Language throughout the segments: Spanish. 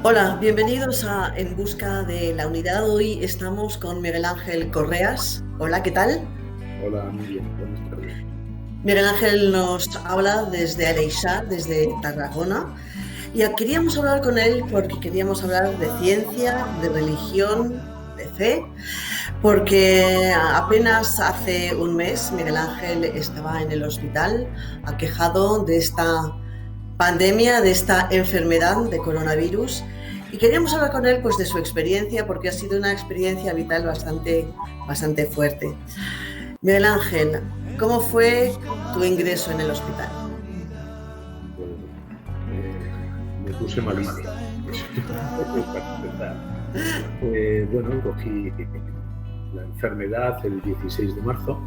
Hola, bienvenidos a En Busca de la Unidad. Hoy estamos con Miguel Ángel Correas. Hola, ¿qué tal? Hola, muy bien, buenas tardes. Miguel Ángel nos habla desde Aleixar, desde Tarragona, y queríamos hablar con él porque queríamos hablar de ciencia, de religión, de fe, porque apenas hace un mes Miguel Ángel estaba en el hospital aquejado de esta pandemia, de esta enfermedad de coronavirus. Y queríamos hablar con él pues, de su experiencia, porque ha sido una experiencia vital bastante fuerte. Miguel Ángel, ¿cómo fue tu ingreso en el hospital? Bueno, me puse malito. Para empezar. Bueno, cogí la enfermedad el 16 de marzo,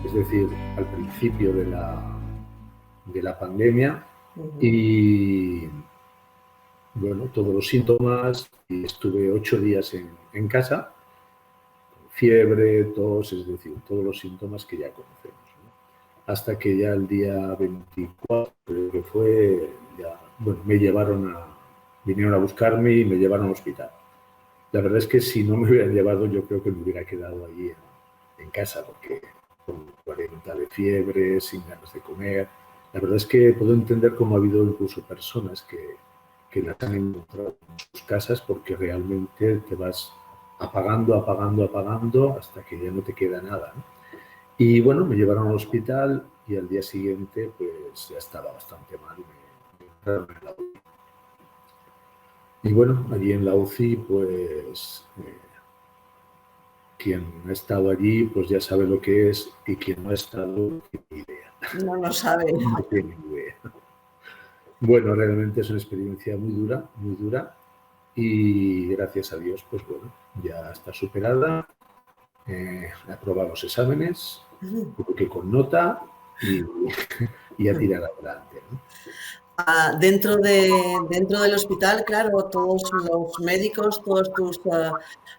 es decir, al principio de la pandemia, Uh-huh. y bueno, todos los síntomas, y estuve 8 días en casa, fiebre, tos, es decir, todos los síntomas que ya conocemos, ¿no? Hasta que ya el día 24, creo que fue, ya, bueno, vinieron a buscarme y me llevaron al hospital. La verdad es que si no me hubieran llevado, yo creo que me hubiera quedado allí en casa, porque con 40 de fiebre, sin ganas de comer. La verdad es que puedo entender cómo ha habido incluso personas que las han encontrado en sus casas, porque realmente te vas apagando, apagando, apagando hasta que ya no te queda nada, ¿no? Y bueno, me llevaron al hospital y al día siguiente pues ya estaba bastante mal y me entraron en la UCI. Y bueno, allí en la UCI pues quien ha estado allí pues ya sabe lo que es, y quien no ha estado no tiene ni idea. No lo sabe. No tiene ni idea. Bueno, realmente es una experiencia muy dura, y gracias a Dios pues bueno, ya está superada. He aprobado los exámenes, creo que con nota, y a tirar adelante, ¿no? Dentro del hospital, claro, todos los médicos,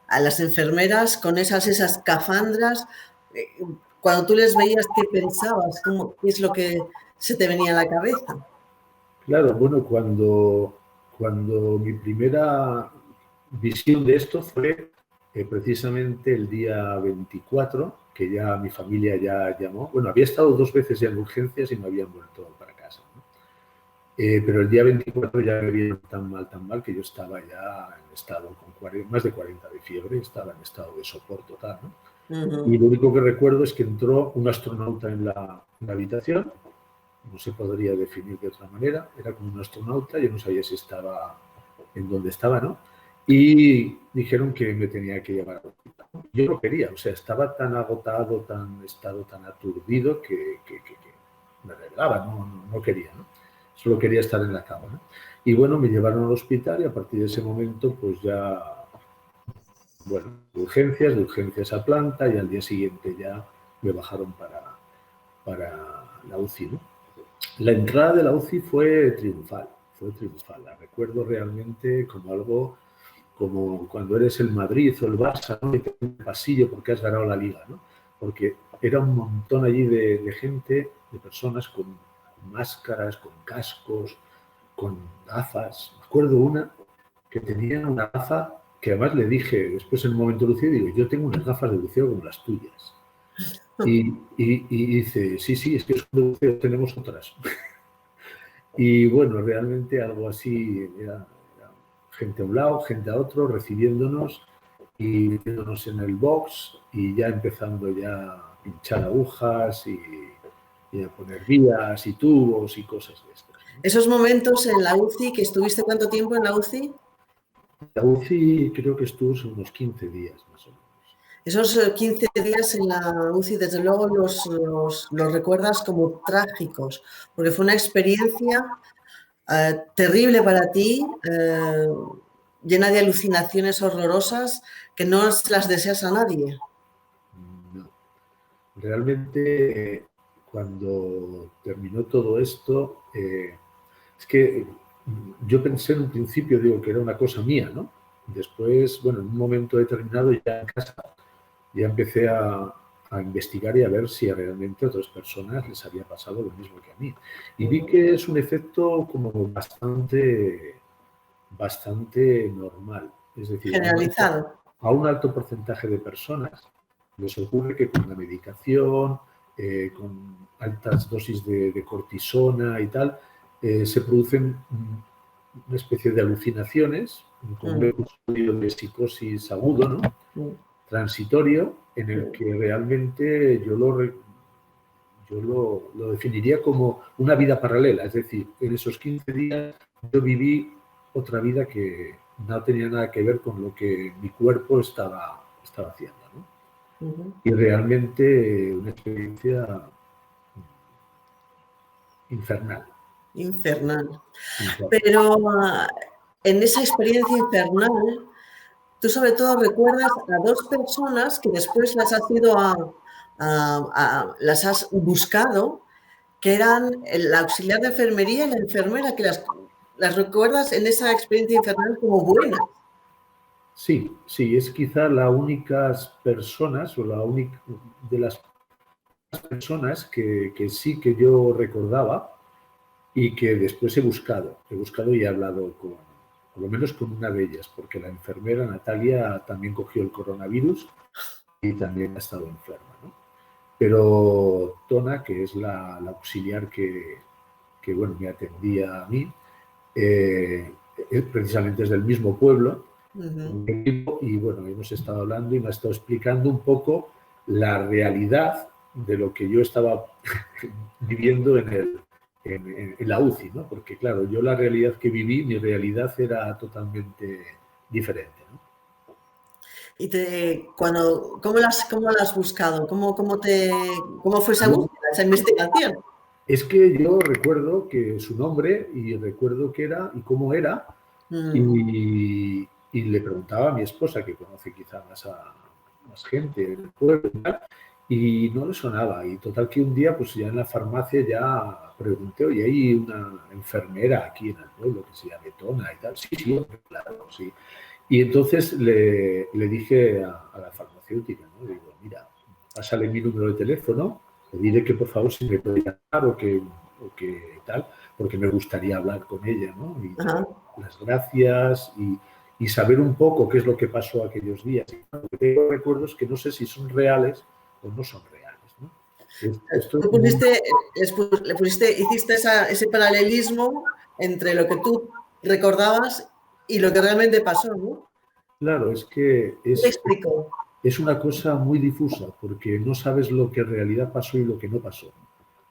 a las enfermeras con esas escafandras, eh, cuando tú les veías, ¿qué pensabas? ¿Qué es lo que se te venía a la cabeza? Claro, bueno, cuando mi primera visión de esto fue precisamente el día 24, que ya mi familia ya llamó. Bueno, había estado 2 veces ya en urgencias y me habían vuelto para casa, ¿no? Pero el día 24 ya me vieron tan mal, que yo estaba ya en estado con más de 40 de fiebre, estaba en estado de sopor total, ¿no? Y Ujú. lo único que recuerdo es que entró un astronauta en la habitación. No se podría definir de otra manera, era como un astronauta, yo no sabía si estaba en donde estaba, ¿no? Y dijeron que me tenía que llevar al hospital. Yo no quería, o sea, estaba tan agotado, estado tan aturdido que me revelaba, no quería, ¿no? Solo quería estar en la cama, ¿no? Y bueno, me llevaron al hospital, y a partir de ese momento pues ya, bueno, de urgencias a planta, y al día siguiente ya me bajaron para la UCI, ¿no? La entrada de la UCI fue triunfal. La recuerdo realmente como algo como cuando eres el Madrid o el Barça, ¿no? Y te en el pasillo porque has ganado la liga, ¿no? Porque era un montón allí de gente, de personas con máscaras, con cascos, con gafas. Me acuerdo una que tenía una gafa que además le dije, después en un momento lucido, digo, yo tengo unas gafas de buceo como las tuyas. Y dice, sí, sí, es que de buceo tenemos otras. Y bueno, realmente algo así, era gente a un lado, gente a otro, recibiéndonos y metiéndonos en el box, y ya empezando ya a pinchar agujas y a poner vías y tubos y cosas de estas, ¿no? Esos momentos en la UCI, que estuviste cuánto tiempo en la UCI, La UCI creo que estuvo unos 15 días más o menos. esos 15 días en la UCI, desde luego los recuerdas como trágicos, porque fue una experiencia terrible para ti, llena de alucinaciones horrorosas que no se las deseas a nadie. No. Realmente, cuando terminó todo esto, es que yo pensé en un principio, digo, que era una cosa mía, ¿no? Después, bueno, en un momento determinado, ya en casa, ya empecé a investigar y a ver si realmente a otras personas les había pasado lo mismo que a mí. Y vi Ujú. que es un efecto como bastante normal. Es decir, Generalizado. a un alto porcentaje de personas les ocurre que con la medicación, con altas dosis de cortisona y tal, se producen una especie de alucinaciones, como un episodio de psicosis agudo, ¿no? Transitorio, en el que realmente yo lo definiría como una vida paralela. Es decir, en esos 15 días yo viví otra vida que no tenía nada que ver con lo que mi cuerpo estaba haciendo, ¿no? Y realmente una experiencia infernal. Infernal. Pero en esa experiencia infernal, tú sobre todo recuerdas a dos personas que después las has ido las has buscado, que eran el auxiliar de enfermería y la enfermera, que las recuerdas en esa experiencia infernal como buenas. Sí, es quizá la única personas o la única de las personas que sí que yo recordaba y que después he buscado y he hablado por lo menos con una de ellas, porque la enfermera Natalia también cogió el coronavirus y también ha estado enferma, ¿no? Pero Tona, que es la auxiliar que bueno, me atendía a mí, precisamente es del mismo pueblo, y bueno, hemos estado hablando y me ha estado explicando un poco la realidad de lo que yo estaba viviendo en la UCI, ¿no? Porque claro, yo la realidad que viví, mi realidad era totalmente diferente, ¿no? Y ¿cómo la has buscado? ¿Cómo fue esa búsqueda, esa investigación? Es que yo recuerdo que su nombre y recuerdo qué era y cómo era, y le preguntaba a mi esposa, que conoce quizá más gente en el pueblo y no le sonaba. Y total que un día, pues ya en la farmacia ya pregunté, oye, hay una enfermera aquí en el pueblo que se llama Tona y tal. Sí, claro, sí. Y entonces le dije a la farmacéutica, ¿no? Digo, mira, pásale mi número de teléfono, le diré que por favor si me puede llamar o que tal, porque me gustaría hablar con ella, ¿no? Y las gracias y saber un poco qué es lo que pasó aquellos días. Lo que tengo recuerdos que no sé si son reales o no son reales, ¿no? Hiciste ese paralelismo entre lo que tú recordabas y lo que realmente pasó, ¿no? Claro, es que ¿Qué te explicó? es una cosa muy difusa, porque no sabes lo que en realidad pasó y lo que no pasó.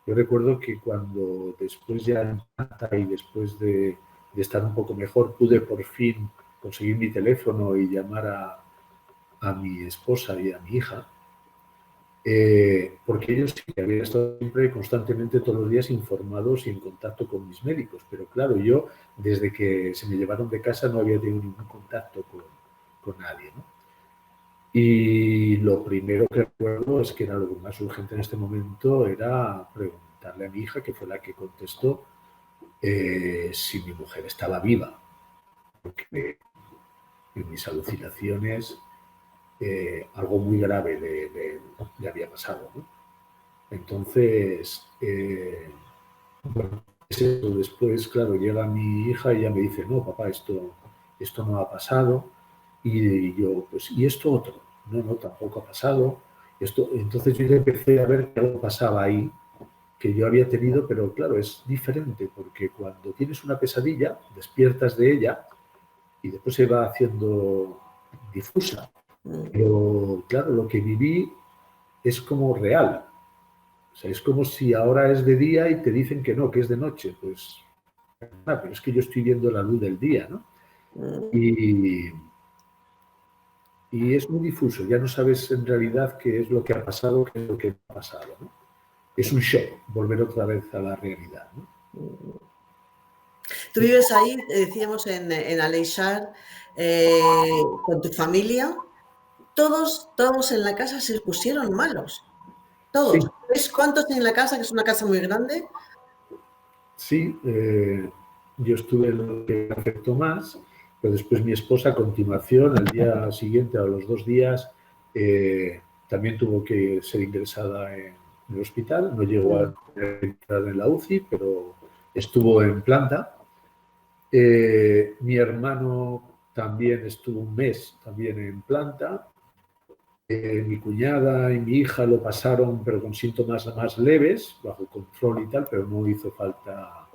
Yo recuerdo que cuando después ya en planta y después de estar un poco mejor, pude por fin conseguir mi teléfono y llamar a mi esposa y a mi hija, porque ellos sí que habían estado siempre constantemente todos los días informados y en contacto con mis médicos, pero claro, yo desde que se me llevaron de casa no había tenido ningún contacto con nadie, ¿no? Y lo primero que recuerdo es que era lo más urgente en este momento era preguntarle a mi hija, que fue la que contestó, si mi mujer estaba viva, porque en mis alucinaciones algo muy grave le había pasado, ¿no? Entonces, bueno, después, claro, llega mi hija y ella me dice, no, papá, esto no ha pasado. Y yo, pues, ¿y esto otro? No, tampoco ha pasado. Entonces yo empecé a ver que algo pasaba ahí, que yo había tenido, pero claro, es diferente, porque cuando tienes una pesadilla, despiertas de ella y después se va haciendo difusa. Pero claro, lo que viví es como real. O sea, es como si ahora es de día y te dicen que no, que es de noche. Pues, pero es que yo estoy viendo la luz del día, ¿no? Y es muy difuso. Ya no sabes en realidad qué es lo que ha pasado, qué es lo que no ha pasado, ¿no? Es un shock volver otra vez a la realidad, ¿no? Tú vives ahí, decíamos, en Aleixar, con tu familia. Todos en la casa se pusieron malos. Todos. Sí. ¿Sabes cuántos hay en la casa? Que es una casa muy grande. Sí, yo estuve en lo que me afectó más, pero después mi esposa a continuación, al día siguiente, a los 2 días, también tuvo que ser ingresada en el hospital. No llegó a entrar en la UCI, pero estuvo en planta. Mi hermano también estuvo un mes también en planta. Mi cuñada y mi hija lo pasaron, pero con síntomas más leves, bajo control y tal, pero no hizo falta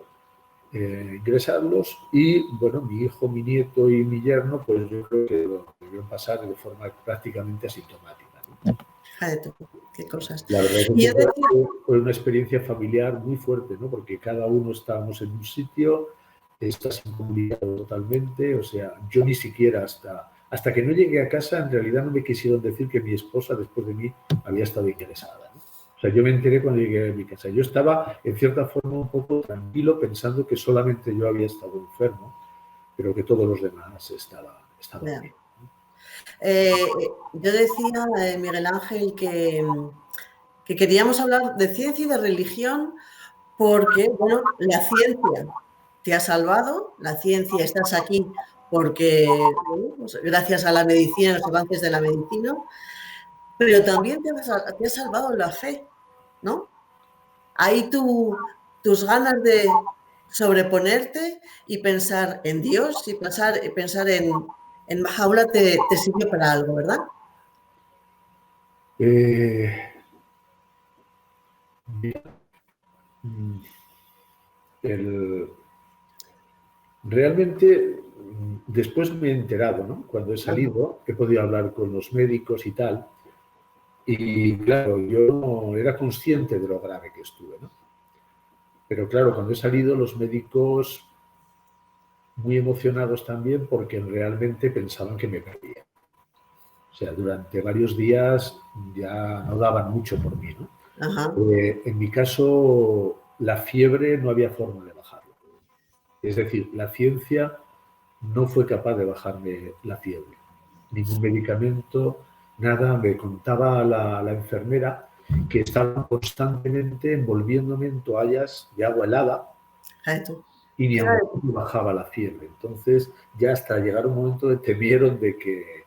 ingresarlos. Y bueno, mi hijo, mi nieto y mi yerno, pues yo creo que lo debieron pasar de forma prácticamente asintomática, ¿no? Fíjate tú, qué cosas. La verdad es Y que es decir, fue una experiencia familiar muy fuerte, ¿no? Porque cada uno estábamos en un sitio, estás incomunicado totalmente, o sea, yo ni siquiera hasta que no llegué a casa, en realidad no me quisieron decir que mi esposa, después de mí, había estado ingresada, ¿no? O sea, yo me enteré cuando llegué a mi casa. Yo estaba, en cierta forma, un poco tranquilo, pensando que solamente yo había estado enfermo, pero que todos los demás estaban ya. bien. Yo decía, Miguel Ángel, que queríamos hablar de ciencia y de religión porque, bueno, la ciencia te ha salvado, la ciencia estás aquí porque, bueno, pues gracias a la medicina, los avances de la medicina, pero también te ha salvado la fe, ¿no? Ahí tus ganas de sobreponerte y pensar en Dios y pensar en Mahaula te sirvió para algo, ¿verdad? Eh, mira, mm, el, realmente, después me he enterado, ¿no? Cuando he Ajá. salido, he podido hablar con los médicos y tal, y claro, yo no era consciente de lo grave que estuve, ¿no? Pero claro, cuando he salido, los médicos muy emocionados también porque realmente pensaban que me perdía. O sea, durante varios días ya no daban mucho por mí, ¿no? Ajá. En mi caso, la fiebre no había forma de bajarla. Es decir, la ciencia no fue capaz de bajarme la fiebre. Ningún medicamento, nada. Me contaba la enfermera que estaba constantemente envolviéndome en toallas de agua helada Fíjate tú. y ni aun Fíjate así me bajaba la fiebre. Entonces, ya hasta llegar un momento de temieron de que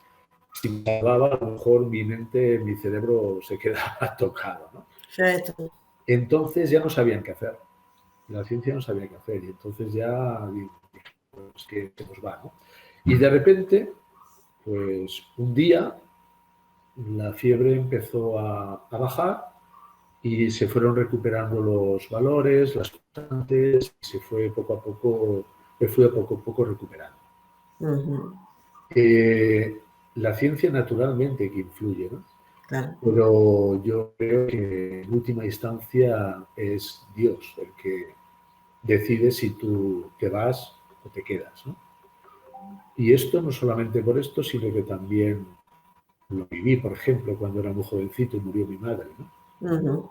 si me salvaba, a lo mejor mi mente, mi cerebro se quedaba tocado, ¿no? fíjate tú. Entonces ya no sabían qué hacer. La ciencia no sabía qué hacer y entonces ya dije, pues que se nos va, ¿no? Y de repente, pues un día la fiebre empezó a bajar y se fueron recuperando los valores, las constantes, y se fue poco a poco, me fui a poco a poco recuperando. Ujú. Eh, la ciencia naturalmente que influye, ¿no? Claro. Pero yo creo que en última instancia es Dios el que decide si tú te vas o te quedas, ¿no? Y esto no solamente por esto, sino que también lo viví, por ejemplo, cuando era muy jovencito y murió mi madre, ¿no? Ujú.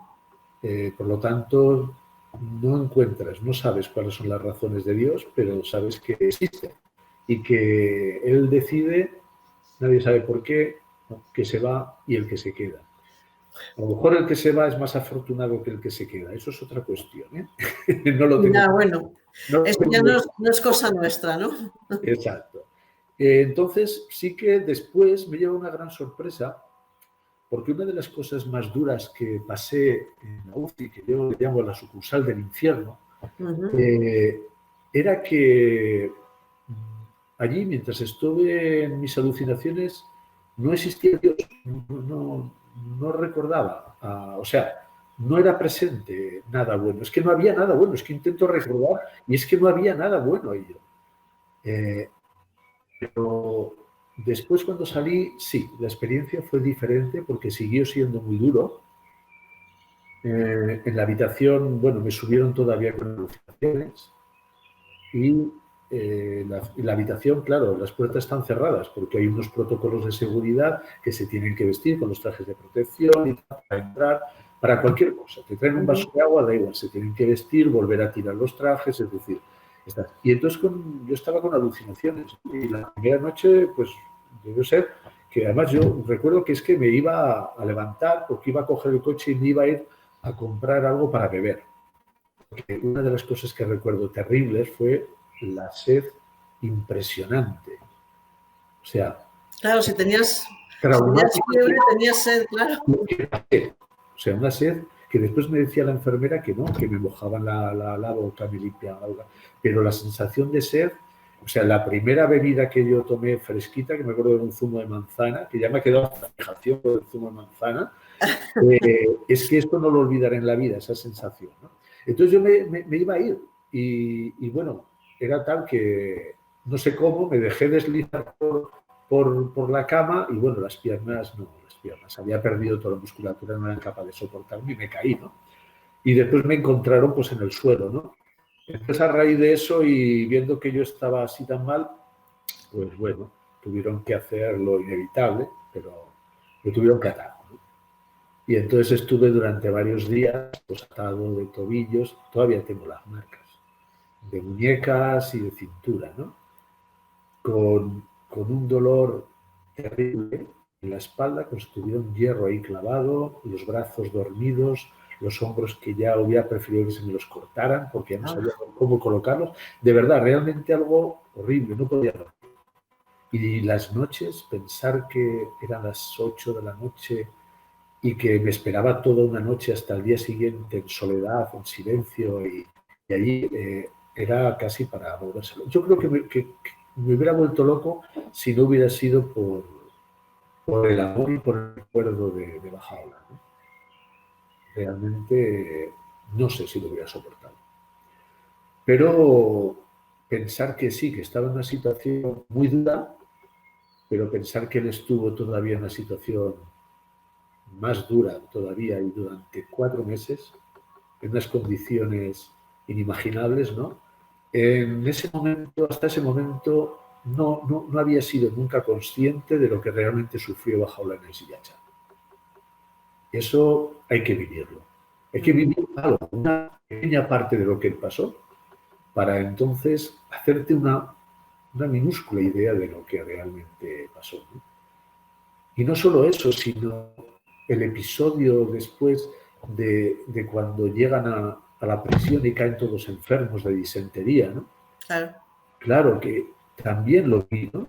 Por lo tanto, no encuentras, no sabes cuáles son las razones de Dios, pero sabes que existe y que Él decide, nadie sabe por qué, ¿no? Que se va y el que se queda. A lo mejor el que se va es más afortunado que el que se queda, eso es otra cuestión, ¿eh? No lo tengo, Ya, bueno, no lo esto ya tengo. no es cosa nuestra, ¿no? Exacto. Entonces, sí que después me lleva una gran sorpresa, porque una de las cosas más duras que pasé en la UCI, que yo le llamo la sucursal del infierno, Ujú. eh, era que allí, mientras estuve en mis alucinaciones, no existía Dios, no recordaba, o sea, no era presente nada bueno, es que no había nada bueno, es que intento recordar y es que no había nada bueno ahí. Eh, Pero después cuando salí, sí, la experiencia fue diferente porque siguió siendo muy duro. En la habitación, bueno, me subieron todavía con alucinaciones y la habitación, claro, las puertas están cerradas porque hay unos protocolos de seguridad que se tienen que vestir con los trajes de protección y para entrar, para cualquier cosa. Te traen un vaso Ujú. de agua, da igual, se tienen que vestir, volver a tirar los trajes, es decir, y entonces yo estaba con alucinaciones y la primera noche, pues, debió ser que además yo recuerdo que es que me iba a levantar porque iba a coger el coche y me iba a ir a comprar algo para beber. Porque una de las cosas que recuerdo terribles fue la sed impresionante. O sea, Claro, si tenías traumático. fiebre, tenías sed, claro. O sea, una sed que después me decía la enfermera que no, que me mojaban la boca, me limpiaban la boca. Pero la sensación de sed O sea, la primera bebida que yo tomé fresquita, que me acuerdo de un zumo de manzana, que ya me ha quedado hasta fijación por el zumo de manzana, es que esto no lo olvidaré en la vida, esa sensación, ¿no? Entonces yo me iba a ir y bueno, era tal que no sé cómo, me dejé deslizar por la cama y bueno, las piernas, había perdido toda la musculatura, no eran capaz de soportarme y me caí, ¿no? Y después me encontraron pues en el suelo, ¿no? Entonces a raíz de eso y viendo que yo estaba así tan mal, pues bueno, tuvieron que hacer lo inevitable, pero me tuvieron que atar, ¿no? Y entonces estuve durante varios días pues atado de tobillos, todavía tengo las marcas, de muñecas y de cintura, ¿no? Con un dolor terrible en la espalda, como si tuviera un hierro ahí clavado, los brazos dormidos, los hombros que ya hubiera preferido que se me los cortaran porque ya no sabía cómo colocarlos. De verdad, realmente algo horrible, no podía dormir. Y las noches, pensar que eran las 8 de la noche y que me esperaba toda una noche hasta el día siguiente en soledad, en silencio, y allí era casi para volvérselo. Yo creo que me hubiera vuelto loco si no hubiera sido por el amor y por el recuerdo de Bajaola, ¿no? Realmente no sé si lo hubiera soportado. Pero pensar que sí, que estaba en una situación muy dura, pero pensar que él estuvo todavía en una situación más dura todavía y durante 4 meses, en unas condiciones inimaginables, ¿no? En ese momento, hasta ese momento, no había sido nunca consciente de lo que realmente sufrió Bajaola en el Sillacha. Eso hay que vivirlo. Hay que vivir algo, una pequeña parte de lo que él pasó, para entonces hacerte una minúscula idea de lo que realmente pasó, ¿no? Y no solo eso, sino el episodio después de cuando llegan a la prisión y caen todos enfermos de disentería, ¿no? Claro. Claro que también lo vi, ¿no?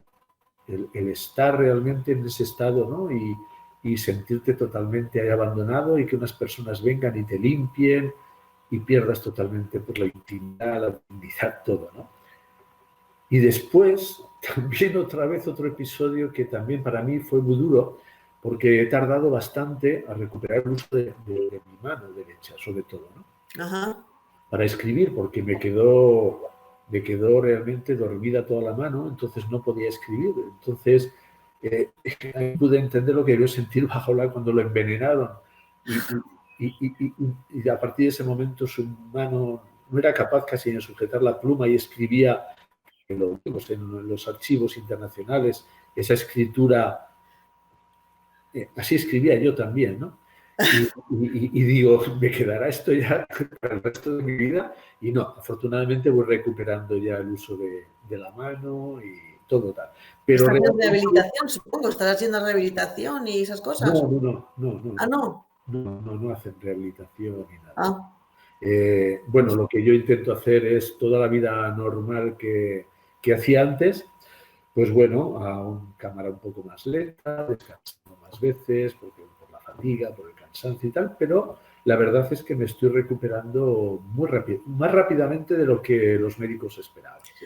El estar realmente en ese estado, ¿no? Y sentirte totalmente ahí abandonado y que unas personas vengan y te limpien y pierdas totalmente pues, la intimidad, la dignidad, todo, ¿no? Y después, también otra vez otro episodio que también para mí fue muy duro, porque he tardado bastante a recuperar el uso de mi mano derecha, sobre todo, ¿no? Ajá. Para escribir, porque me quedó realmente dormida toda la mano, entonces no podía escribir. Entonces, pude entender lo que debió sentir Bajaola cuando lo envenenaron. Y a partir de ese momento su mano no era capaz casi de sujetar la pluma y escribía, lo vimos en los archivos internacionales, esa escritura, así escribía yo también, ¿no? Y digo, ¿me quedará esto ya para el resto de mi vida? Y no, afortunadamente voy recuperando ya el uso de la mano y todo tal. Pero ¿Estás en realmente, rehabilitación, supongo? ¿Estarás haciendo rehabilitación y esas cosas? Ah, no. no hacen rehabilitación ni nada. Ah. Bueno, lo que yo intento hacer es toda la vida normal que hacía antes, pues bueno, a una cámara un poco más lenta, descansando más veces, porque por la fatiga, por el cansancio y tal, pero la verdad es que me estoy recuperando muy rápido, más rápidamente de lo que los médicos esperaban. ¿Sí?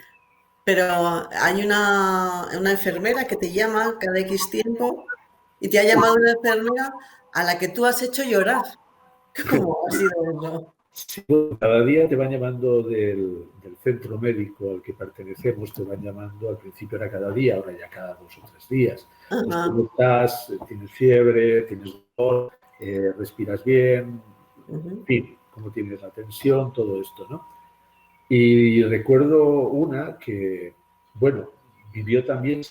Pero hay una enfermera que te llama cada X tiempo y te ha llamado una enfermera a la que tú has hecho llorar. ¿Cómo ha sido eso? Sí, cada día te van llamando del centro médico al que pertenecemos, te van llamando, al principio era cada día, ahora ya cada 2 o 3 días. Pues, ¿cómo estás? ¿Tienes fiebre? ¿Tienes dolor? ¿Respiras bien? En fin, ¿cómo tienes la tensión? Todo esto, ¿no? Y recuerdo una que, bueno, vivió también,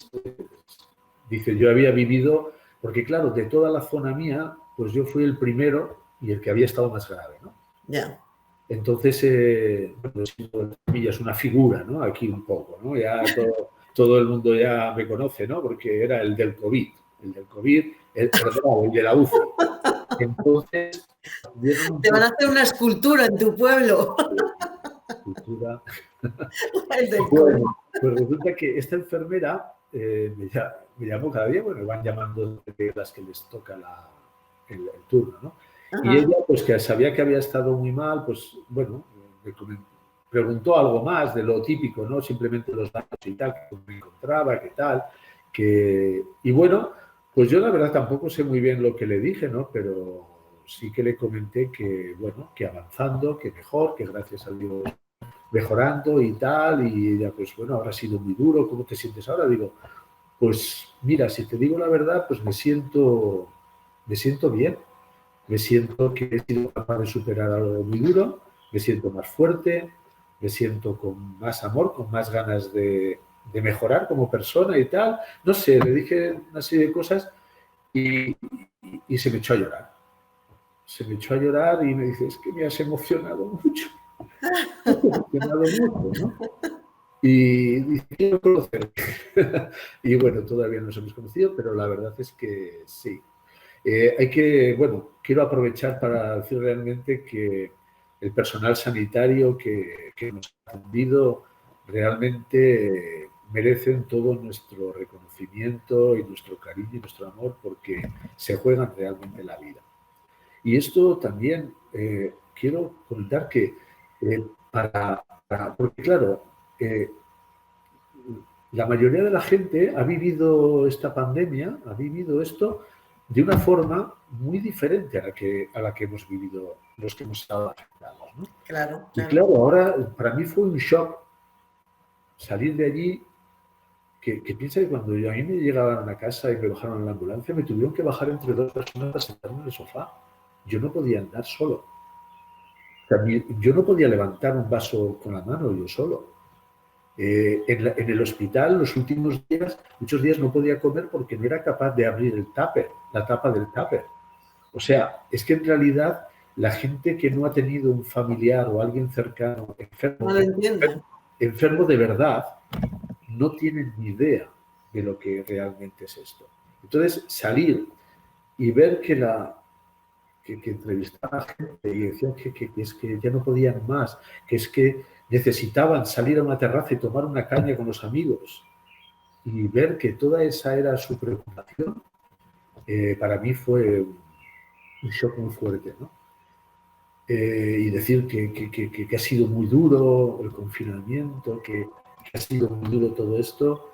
dice, yo había vivido, porque claro, de toda la zona mía, pues yo fui el primero y el que había estado más grave, ¿no? Ya. Entonces, bueno, es una figura, ¿no? Aquí un poco, ¿no? Ya todo el mundo ya me conoce, ¿no? Porque era el del COVID, perdón, el de la UCI. Entonces, Te van a hacer una escultura en tu pueblo. escultura. El del COVID. Bueno, pues resulta que esta enfermera me llamó cada día, bueno, van llamando de las que les toca el turno, ¿no? Ajá. Y ella, pues que sabía que había estado muy mal, pues bueno, preguntó algo más de lo típico, ¿no? Simplemente los datos y tal, que me encontraba, qué tal, y bueno, pues yo la verdad tampoco sé muy bien lo que le dije, ¿no? Pero sí que le comenté que, bueno, que avanzando, que mejor, que gracias a Dios mejorando y tal, y ella, pues bueno, ahora ha sido muy duro, ¿cómo te sientes ahora? Digo, pues mira, si te digo la verdad, pues me siento bien, me siento que he sido capaz de superar algo muy duro, me siento más fuerte, me siento con más amor, con más ganas de mejorar como persona y tal. No sé, le dije una serie de cosas y se me echó a llorar. Se me echó a llorar y me dice, es que me has emocionado mucho. Me has emocionado mucho, ¿no? Y dice, quiero conocer. Y bueno, todavía no nos hemos conocido, pero la verdad es que sí. Bueno, quiero aprovechar para decir realmente que el personal sanitario que nos ha atendido realmente merecen todo nuestro reconocimiento y nuestro cariño y nuestro amor porque se juegan realmente la vida. Y esto también quiero comentar que porque claro, eh, la mayoría de la gente ha vivido esta pandemia, ha vivido esto de una forma muy diferente a la que hemos vivido los que hemos estado afectados, ¿no? Claro, Y claro. claro, ahora para mí fue un shock salir de allí, que piensa que cuando a mí me llegaban a casa y me bajaron en la ambulancia, me tuvieron que bajar entre dos personas para sentarme en el sofá. Yo no podía andar solo. O sea, yo no podía levantar un vaso con la mano yo solo. En el hospital, los últimos días, muchos días no podía comer porque no era capaz de abrir el tupper, la tapa del tupper. O sea, es que en realidad la gente que no ha tenido un familiar o alguien cercano No lo entiendo. enfermo de verdad, no tienen ni idea de lo que realmente es esto. Entonces, salir y ver que entrevistaban a gente y decían que es que ya no podían más, que es que necesitaban salir a una terraza y tomar una caña con los amigos y ver que toda esa era su preocupación, para mí fue un shock muy fuerte, ¿no? Y decir que ha sido muy duro el confinamiento, que ha sido muy duro todo esto,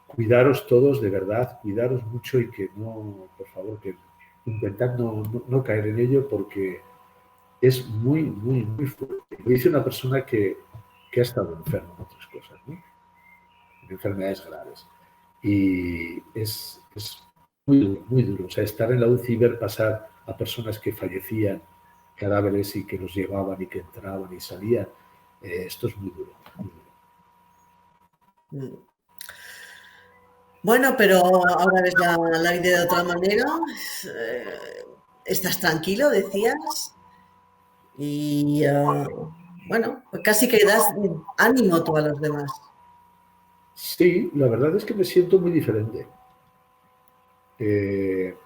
cuidaros todos de verdad, cuidaros mucho y que no, por favor, que intentad no caer en ello porque es muy, muy, muy fuerte. Lo dice una persona que ha estado enferma en otras cosas, ¿no? En enfermedades graves. Y es muy duro. O sea, estar en la UCI y ver pasar a personas que fallecían, cadáveres y que los llevaban y que entraban y salían, esto es muy duro. Muy duro. Mm. Bueno, pero ahora ves la vida de otra manera. Eh, Estás tranquilo, decías, y bueno, pues casi que das ánimo tú a los demás. Sí, la verdad es que me siento muy diferente. Eh,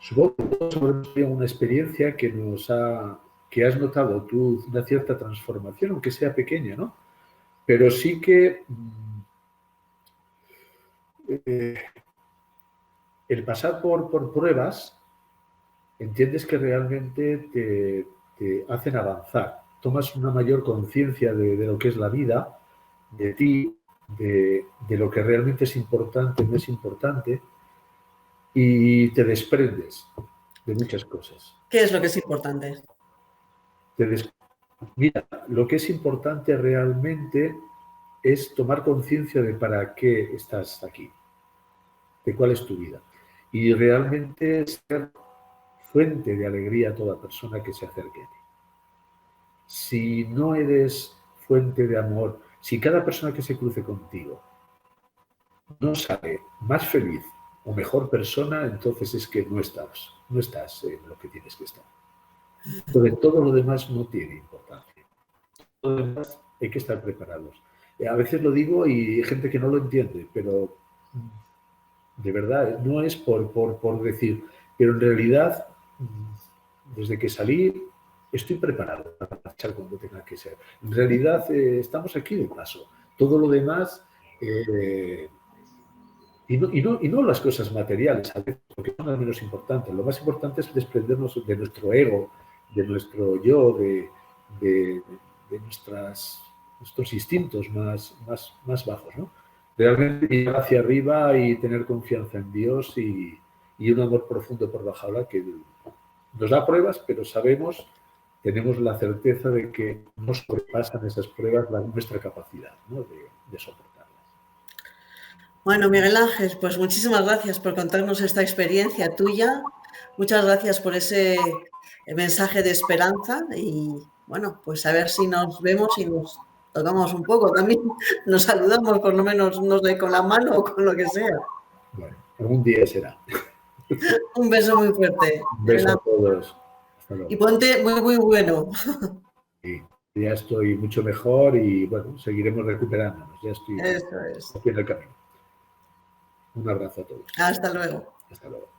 Supongo que todos habremos tenido una experiencia que has notado tú una cierta transformación, aunque sea pequeña, ¿no? Pero sí que eh, el pasar por pruebas, entiendes que realmente te hacen avanzar. Tomas una mayor conciencia de lo que es la vida, de ti, de lo que realmente es importante, no es importante, y te desprendes de muchas cosas. ¿Qué es lo que es importante? Te des- Mira, lo que es importante realmente es tomar conciencia de para qué estás aquí, de cuál es tu vida. Y realmente ser fuente de alegría a toda persona que se acerque a ti. Si no eres fuente de amor, si cada persona que se cruce contigo no sale más feliz o mejor persona, entonces es que no estás en lo que tienes que estar. Entonces todo lo demás no tiene importancia. Todo lo demás hay que estar preparados. A veces lo digo y hay gente que no lo entiende, pero de verdad, no es por decir, pero en realidad, desde que salí, estoy preparado para marchar cuando tenga que ser. En realidad, estamos aquí de paso. Todo lo demás, y no las cosas materiales, a veces, porque son las menos importantes. Lo más importante es desprendernos de nuestro ego, de nuestro yo, de nuestros instintos más bajos, ¿no? Realmente mirar hacia arriba y tener confianza en Dios y un amor profundo por Valhalla que nos da pruebas, pero tenemos la certeza de que no sobrepasan esas pruebas nuestra capacidad, ¿no? de soportarlas. Bueno, Miguel Ángel, pues muchísimas gracias por contarnos esta experiencia tuya. Muchas gracias por ese mensaje de esperanza y bueno, pues a ver si nos vemos y nos tocamos un poco también. Nos saludamos, por lo menos, no sé, con la mano o con lo que sea. Bueno, algún día será. Un beso muy fuerte. Un beso a todos. Hasta luego. Y ponte muy, muy bueno. Sí, ya estoy mucho mejor y bueno, seguiremos recuperándonos. Ya estoy Eso es. en el camino. Un abrazo a todos. Hasta luego. Hasta luego.